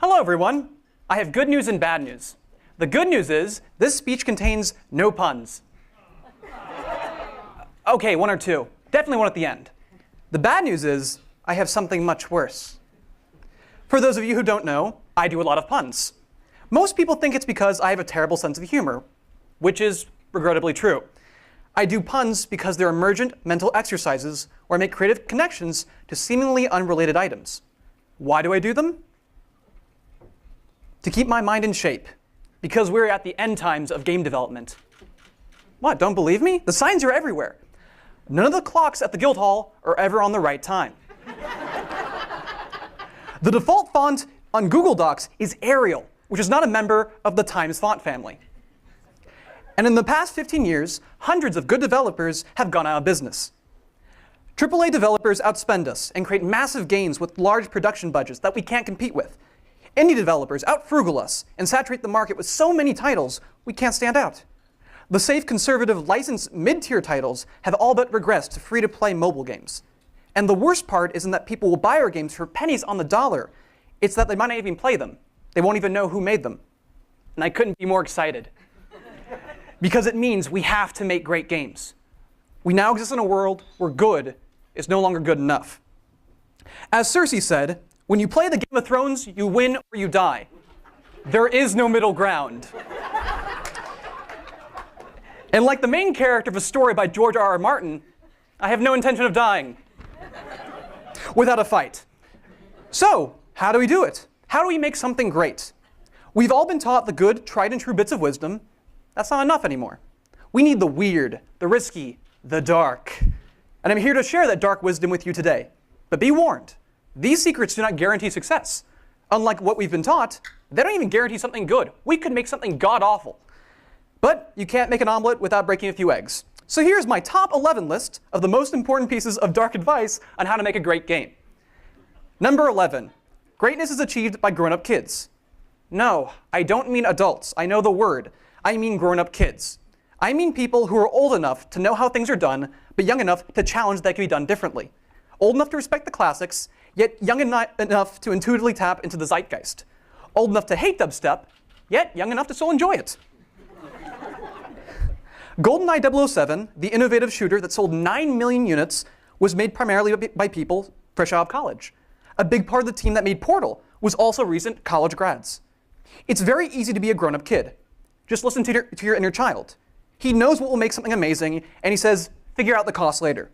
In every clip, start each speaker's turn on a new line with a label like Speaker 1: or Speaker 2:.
Speaker 1: Hello, everyone. I have good news and bad news. The good news is this speech contains no puns. Okay, one or two. Definitely one at the end. The bad news is I have something much worse. For those of you who don't know, I do a lot of puns. Most people think it's because I have a terrible sense of humor, which is regrettably true. I do puns because they're emergent mental exercises where I make creative connections to seemingly unrelated items. Why do I do them? To keep my mind in shape, because we're at the end times of game development. What, don't believe me? The signs are everywhere. None of the clocks at the Guildhall are ever on the right time. The default font on Google Docs is Arial, which is not a member of the Times font family. And in the past 15 years, hundreds of good developers have gone out of business. AAA developers outspend us and create massive games with large production budgets that we can't compete with. Indie developers outfrugal us and saturate the market with so many titles we can't stand out. The safe, conservative, licensed mid-tier titles have all but regressed to free-to-play mobile games. And the worst part isn't that people will buy our games for pennies on the dollar. It's that they might not even play them. They won't even know who made them. And I couldn't be more excited. Because it means we have to make great games. We now exist in a world where good is no longer good enough. As Cersei said, when you play the Game of Thrones, you win or you die. There is no middle ground. And like the main character of a story by George R.R. Martin, I have no intention of dying without a fight. So, how do we do it? How do we make something great? We've all been taught the good, tried and true bits of wisdom. That's not enough anymore. We need the weird, the risky, the dark. And I'm here to share that dark wisdom with you today. But be warned. These secrets do not guarantee success. Unlike what we've been taught, they don't even guarantee something good. We could make something god-awful. But you can't make an omelet without breaking a few eggs. So here's my top 11 list of the most important pieces of dark advice on how to make a great game. Number 11, greatness is achieved by grown-up kids. No, I don't mean adults. I know the word. I mean grown-up kids. I mean people who are old enough to know how things are done, but young enough to challenge that can be done differently. Old enough to respect the classics, yet young enough to intuitively tap into the zeitgeist. Old enough to hate dubstep, yet young enough to still enjoy it. GoldenEye 007, the innovative shooter that sold 9 million units, was made primarily by people fresh out of college. A big part of the team that made Portal was also recent college grads. It's very easy to be a grown-up kid. Just listen to your inner child. He knows what will make something amazing, and he says, figure out the cost later.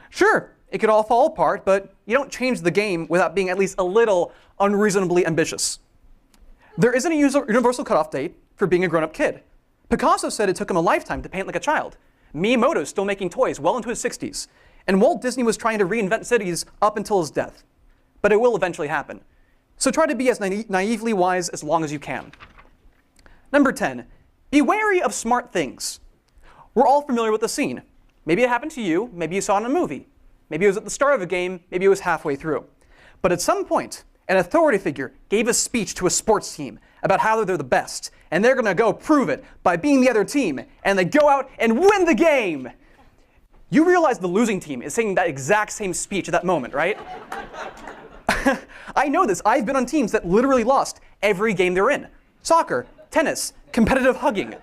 Speaker 1: Sure, it could all fall apart, but you don't change the game without being at least a little unreasonably ambitious. There isn't a universal cutoff date for being a grown-up kid. Picasso said it took him a lifetime to paint like a child. Miyamoto's still making toys well into his 60s. And Walt Disney was trying to reinvent cities up until his death. But it will eventually happen. So try to be as naively wise as long as you can. Number 10, be wary of smart things. We're all familiar with the scene. Maybe it happened to you, maybe you saw it in a movie. Maybe it was at the start of a game, maybe it was halfway through. But at some point, an authority figure gave a speech to a sports team about how they're the best, and they're going to go prove it by being the other team, and they go out and win the game. You realize the losing team is saying that exact same speech at that moment, right? I know this. I've been on teams that literally lost every game they're in. Soccer, tennis, competitive hugging.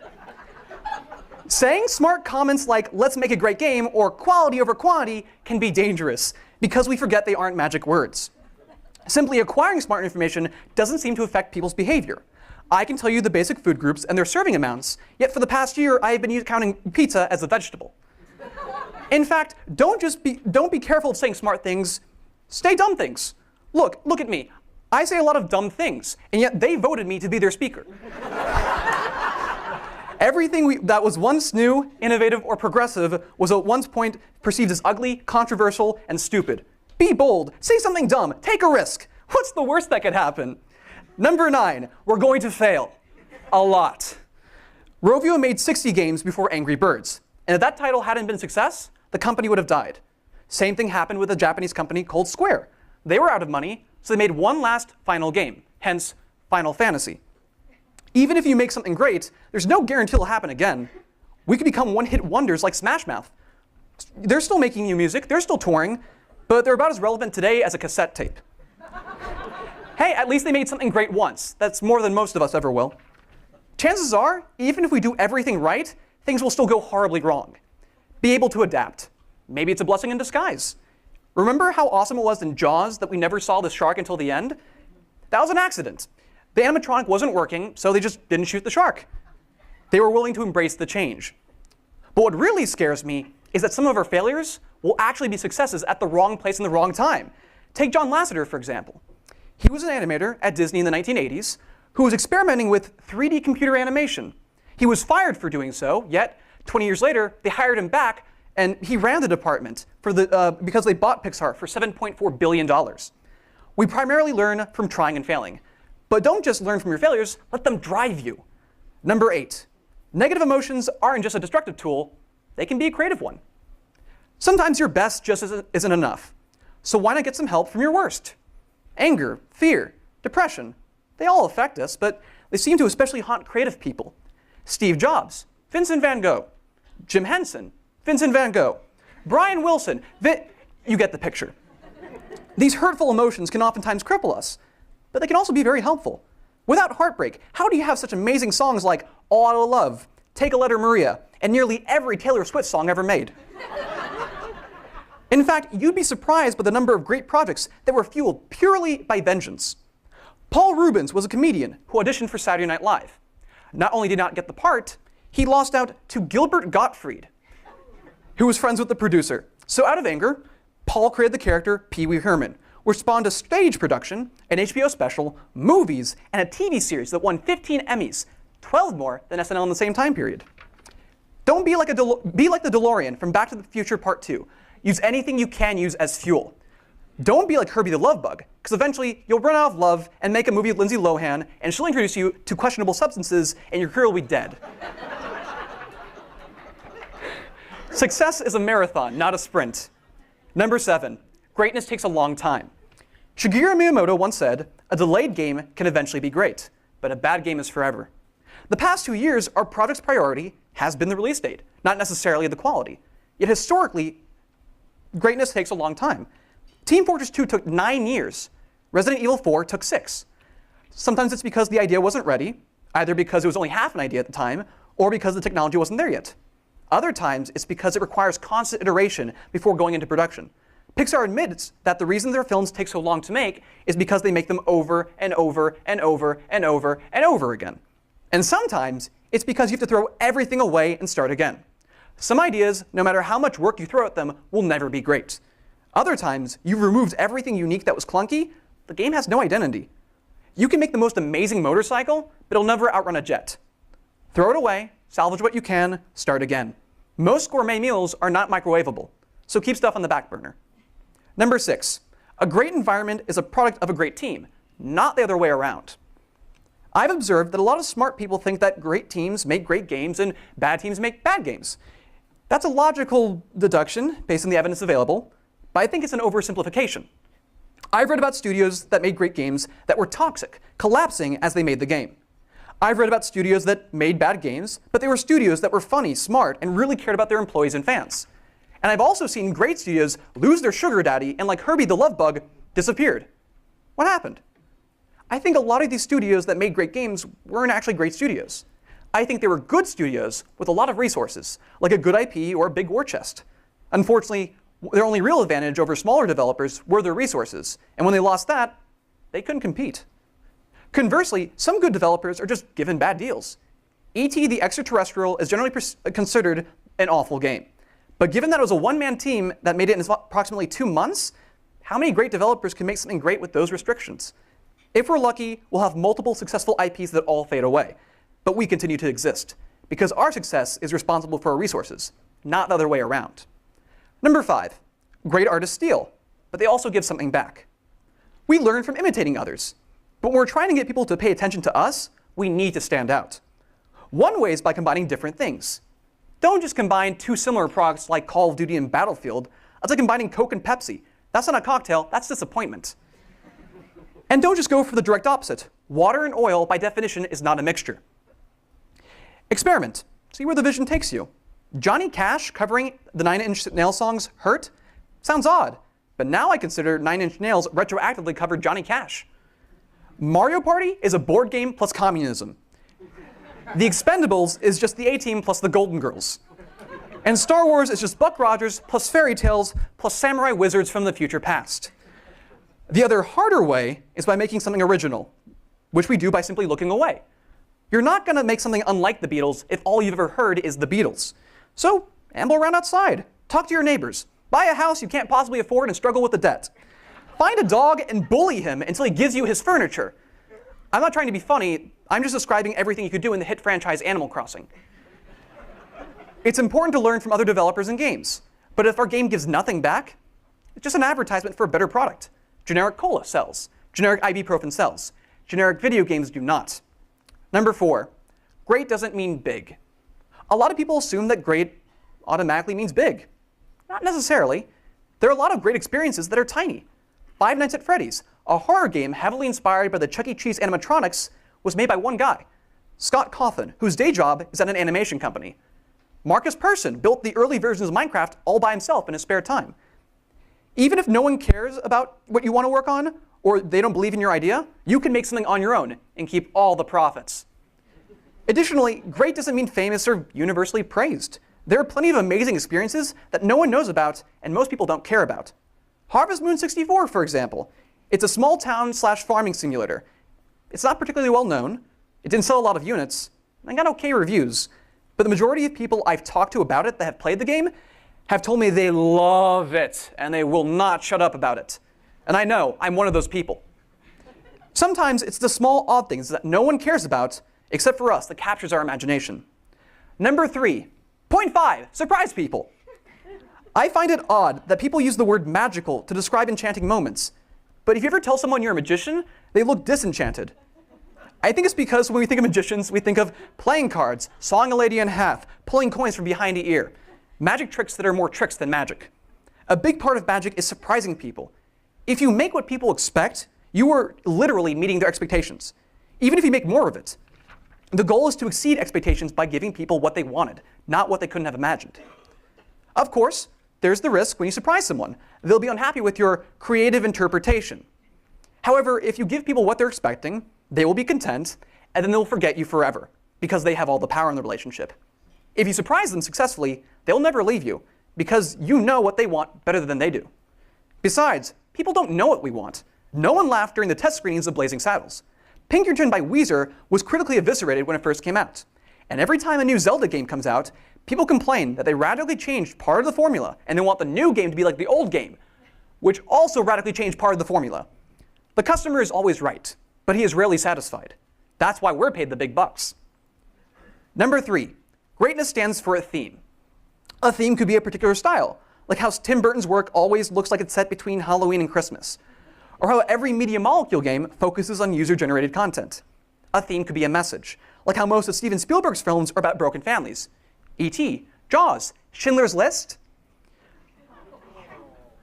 Speaker 1: Saying smart comments like, let's make a great game, or quality over quantity can be dangerous, because we forget they aren't magic words. Simply acquiring smart information doesn't seem to affect people's behavior. I can tell you the basic food groups and their serving amounts, yet for the past year I have been counting pizza as a vegetable. In fact, don't be careful of saying smart things, say dumb things. Look at me. I say a lot of dumb things, and yet they voted me to be their speaker. Everything that was once new, innovative, or progressive was at one point perceived as ugly, controversial, and stupid. Be bold, say something dumb, take a risk. What's the worst that could happen? Number 9, we're going to fail. A lot. Rovio made 60 games before Angry Birds. And if that title hadn't been a success, the company would have died. Same thing happened with a Japanese company called Square. They were out of money, so they made one last final game, hence Final Fantasy. Even if you make something great, there's no guarantee it'll happen again. We could become one-hit wonders like Smash Mouth. They're still making new music, they're still touring, but they're about as relevant today as a cassette tape. Hey, at least they made something great once. That's more than most of us ever will. Chances are, even if we do everything right, things will still go horribly wrong. Be able to adapt. Maybe it's a blessing in disguise. Remember how awesome it was in Jaws that we never saw the shark until the end? That was an accident. The animatronic wasn't working, so they just didn't shoot the shark. They were willing to embrace the change. But what really scares me is that some of our failures will actually be successes at the wrong place in the wrong time. Take John Lasseter, for example. He was an animator at Disney in the 1980s who was experimenting with 3D computer animation. He was fired for doing so, yet 20 years later, they hired him back, and he ran the department because they bought Pixar for $7.4 billion. We primarily learn from trying and failing. But don't just learn from your failures, let them drive you. Number 8, negative emotions aren't just a destructive tool, they can be a creative one. Sometimes your best just isn't enough. So why not get some help from your worst? Anger, fear, depression, they all affect us, but they seem to especially haunt creative people. Steve Jobs, Vincent van Gogh. Jim Henson, Vincent van Gogh. Brian Wilson, you get the picture. These hurtful emotions can oftentimes cripple us, but they can also be very helpful. Without heartbreak, how do you have such amazing songs like All Out of Love, Take a Letter Maria, and nearly every Taylor Swift song ever made? In fact, you'd be surprised by the number of great projects that were fueled purely by vengeance. Paul Rubens was a comedian who auditioned for Saturday Night Live. Not only did he not get the part, he lost out to Gilbert Gottfried, who was friends with the producer. So out of anger, Paul created the character Pee Wee Herman, which spawned a stage production, an HBO special, movies, and a TV series that won 15 Emmys, 12 more than SNL in the same time period. Don't be like the DeLorean from Back to the Future Part 2. Use anything you can use as fuel. Don't be like Herbie the Love Bug, because eventually you'll run out of love and make a movie with Lindsay Lohan, and she'll introduce you to questionable substances, and your career will be dead. Success is a marathon, not a sprint. Number 7, greatness takes a long time. Shigeru Miyamoto once said, a delayed game can eventually be great, but a bad game is forever. The past 2 years, our project's priority has been the release date, not necessarily the quality. Yet historically, greatness takes a long time. Team Fortress 2 took 9 years. Resident Evil 4 took 6. Sometimes it's because the idea wasn't ready, either because it was only half an idea at the time, or because the technology wasn't there yet. Other times, it's because it requires constant iteration before going into production. Pixar admits that the reason their films take so long to make is because they make them over and over and over and over and over again. And sometimes, it's because you have to throw everything away and start again. Some ideas, no matter how much work you throw at them, will never be great. Other times, you've removed everything unique that was clunky, the game has no identity. You can make the most amazing motorcycle, but it'll never outrun a jet. Throw it away, salvage what you can, start again. Most gourmet meals are not microwavable, so keep stuff on the back burner. Number 6, a great environment is a product of a great team, not the other way around. I've observed that a lot of smart people think that great teams make great games and bad teams make bad games. That's a logical deduction based on the evidence available, but I think it's an oversimplification. I've read about studios that made great games that were toxic, collapsing as they made the game. I've read about studios that made bad games, but they were studios that were funny, smart, and really cared about their employees and fans. And I've also seen great studios lose their sugar daddy and, like Herbie the Love Bug, disappeared. What happened? I think a lot of these studios that made great games weren't actually great studios. I think they were good studios with a lot of resources, like a good IP or a big war chest. Unfortunately, their only real advantage over smaller developers were their resources, and when they lost that, they couldn't compete. Conversely, some good developers are just given bad deals. E.T. the Extraterrestrial is generally considered an awful game. But given that it was a one-man team that made it in approximately 2 months, how many great developers can make something great with those restrictions? If we're lucky, we'll have multiple successful IPs that all fade away. But we continue to exist, because our success is responsible for our resources, not the other way around. Number 5, great artists steal, but they also give something back. We learn from imitating others, but when we're trying to get people to pay attention to us, we need to stand out. One way is by combining different things. Don't just combine 2 similar products like Call of Duty and Battlefield. That's like combining Coke and Pepsi. That's not a cocktail, that's disappointment. And don't just go for the direct opposite. Water and oil, by definition, is not a mixture. Experiment. See where the vision takes you. Johnny Cash covering the 9 Inch Nails songs Hurt? Sounds odd, but now I consider 9 Inch Nails retroactively covered Johnny Cash. Mario Party is a board game plus communism. The Expendables is just the A-Team plus the Golden Girls. And Star Wars is just Buck Rogers plus fairy tales plus samurai wizards from the future past. The other harder way is by making something original, which we do by simply looking away. You're not going to make something unlike the Beatles if all you've ever heard is the Beatles. So amble around outside, talk to your neighbors, buy a house you can't possibly afford and struggle with the debt. Find a dog and bully him until he gives you his furniture. I'm not trying to be funny, I'm just describing everything you could do in the hit franchise Animal Crossing. It's important to learn from other developers and games, but if our game gives nothing back, it's just an advertisement for a better product. Generic cola sells. Generic ibuprofen sells. Generic video games do not. Number 4, great doesn't mean big. A lot of people assume that great automatically means big. Not necessarily. There are a lot of great experiences that are tiny. Five Nights at Freddy's, a horror game heavily inspired by the Chuck E. Cheese animatronics, was made by one guy, Scott Cawthon, whose day job is at an animation company. Marcus Persson built the early versions of Minecraft all by himself in his spare time. Even if no one cares about what you want to work on, or they don't believe in your idea, you can make something on your own and keep all the profits. Additionally, great doesn't mean famous or universally praised. There are plenty of amazing experiences that no one knows about and most people don't care about. Harvest Moon 64, for example. It's a small town / farming simulator. It's not particularly well known. It didn't sell a lot of units. And got okay reviews. But the majority of people I've talked to about it that have played the game have told me they love it and they will not shut up about it. And I know, I'm one of those people. Sometimes it's the small odd things that no one cares about except for us that captures our imagination. Number 3, point 5, surprise people. I find it odd that people use the word magical to describe enchanting moments. But if you ever tell someone you're a magician, they look disenchanted. I think it's because when we think of magicians, we think of playing cards, sawing a lady in half, pulling coins from behind the ear. Magic tricks that are more tricks than magic. A big part of magic is surprising people. If you make what people expect, you are literally meeting their expectations, even if you make more of it. The goal is to exceed expectations by giving people what they wanted, not what they couldn't have imagined. Of course, there's the risk when you surprise someone. They'll be unhappy with your creative interpretation. However, if you give people what they're expecting, they will be content, and then they'll forget you forever, because they have all the power in the relationship. If you surprise them successfully, they'll never leave you, because you know what they want better than they do. Besides, people don't know what we want. No one laughed during the test screenings of Blazing Saddles. Pinkerton by Weezer was critically eviscerated when it first came out. And every time a new Zelda game comes out, people complain that they radically changed part of the formula, and they want the new game to be like the old game, which also radically changed part of the formula. The customer is always right, but he is rarely satisfied. That's why we're paid the big bucks. Number 3, greatness stands for a theme. A theme could be a particular style, like how Tim Burton's work always looks like it's set between Halloween and Christmas, or how every Media Molecule game focuses on user-generated content. A theme could be a message, like how most of Steven Spielberg's films are about broken families. E.T., Jaws, Schindler's List.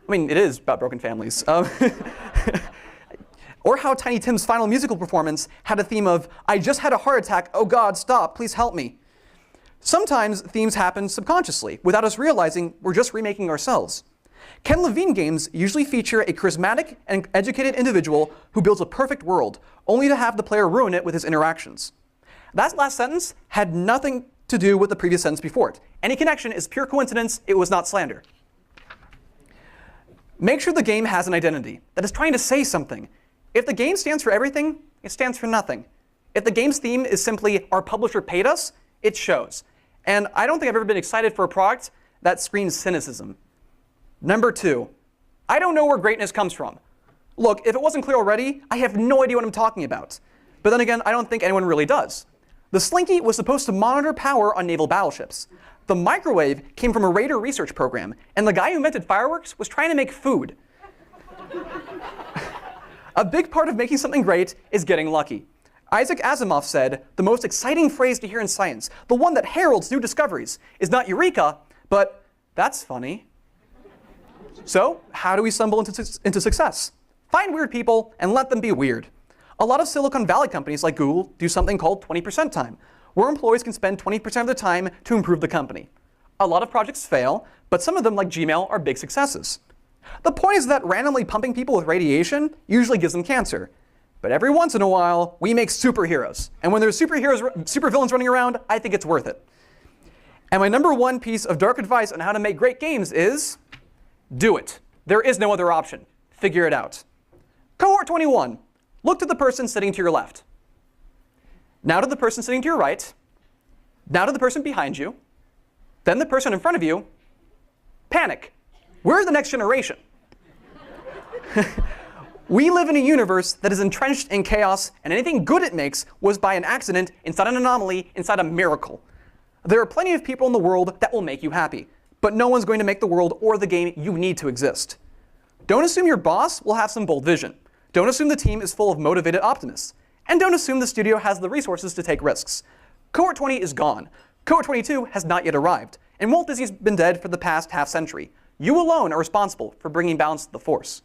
Speaker 1: I mean, it is about broken families. Or how Tiny Tim's final musical performance had a theme of, I just had a heart attack, oh God, stop, please help me. Sometimes themes happen subconsciously, without us realizing we're just remaking ourselves. Ken Levine games usually feature a charismatic and educated individual who builds a perfect world, only to have the player ruin it with his interactions. That last sentence had nothing to do with the previous sentence before it. Any connection is pure coincidence, it was not slander. Make sure the game has an identity that is trying to say something. If the game stands for everything, it stands for nothing. If the game's theme is simply, our publisher paid us, it shows. And I don't think I've ever been excited for a product that screams cynicism. Number 2, I don't know where greatness comes from. Look, if it wasn't clear already, I have no idea what I'm talking about. But then again, I don't think anyone really does. The Slinky was supposed to monitor power on naval battleships. The microwave came from a Raider research program, and the guy who invented fireworks was trying to make food. A big part of making something great is getting lucky. Isaac Asimov said, the most exciting phrase to hear in science, the one that heralds new discoveries, is not eureka, but that's funny. So, how do we stumble into success? Find weird people and let them be weird. A lot of Silicon Valley companies like Google do something called 20% time, where employees can spend 20% of their time to improve the company. A lot of projects fail, but some of them, like Gmail, are big successes. The point is that randomly pumping people with radiation usually gives them cancer. But every once in a while, we make superheroes. And when there's supervillains running around, I think it's worth it. And my number one piece of dark advice on how to make great games is do it. There is no other option. Figure it out. Cohort 21. Look to the person sitting to your left. Now to the person sitting to your right. Now to the person behind you. Then the person in front of you. Panic. We're the next generation. We live in a universe that is entrenched in chaos, and anything good it makes was by an accident, inside an anomaly, inside a miracle. There are plenty of people in the world that will make you happy, but no one's going to make the world or the game you need to exist. Don't assume your boss will have some bold vision. Don't assume the team is full of motivated optimists. And don't assume the studio has the resources to take risks. Cohort 20 is gone. Cohort 22 has not yet arrived, and Walt Disney's been dead for the past half-century. You alone are responsible for bringing balance to the Force.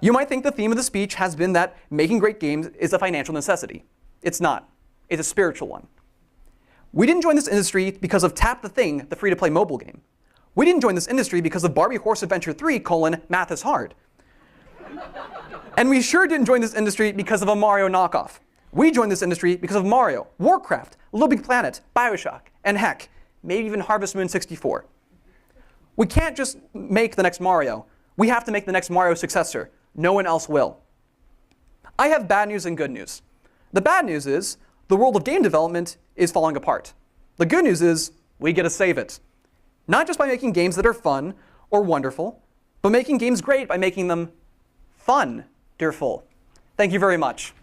Speaker 1: You might think the theme of the speech has been that making great games is a financial necessity. It's not. It's a spiritual one. We didn't join this industry because of Tap the Thing, the free-to-play mobile game. We didn't join this industry because of Barbie Horse Adventure 3, math is hard. And we sure didn't join this industry because of a Mario knockoff. We joined this industry because of Mario, Warcraft, Little Big Planet, Bioshock, and heck, maybe even Harvest Moon 64. We can't just make the next Mario. We have to make the next Mario successor. No one else will. I have bad news and good news. The bad news is the world of game development is falling apart. The good news is we get to save it. Not just by making games that are fun or wonderful, but making games great by making them fun-derful. Thank you very much.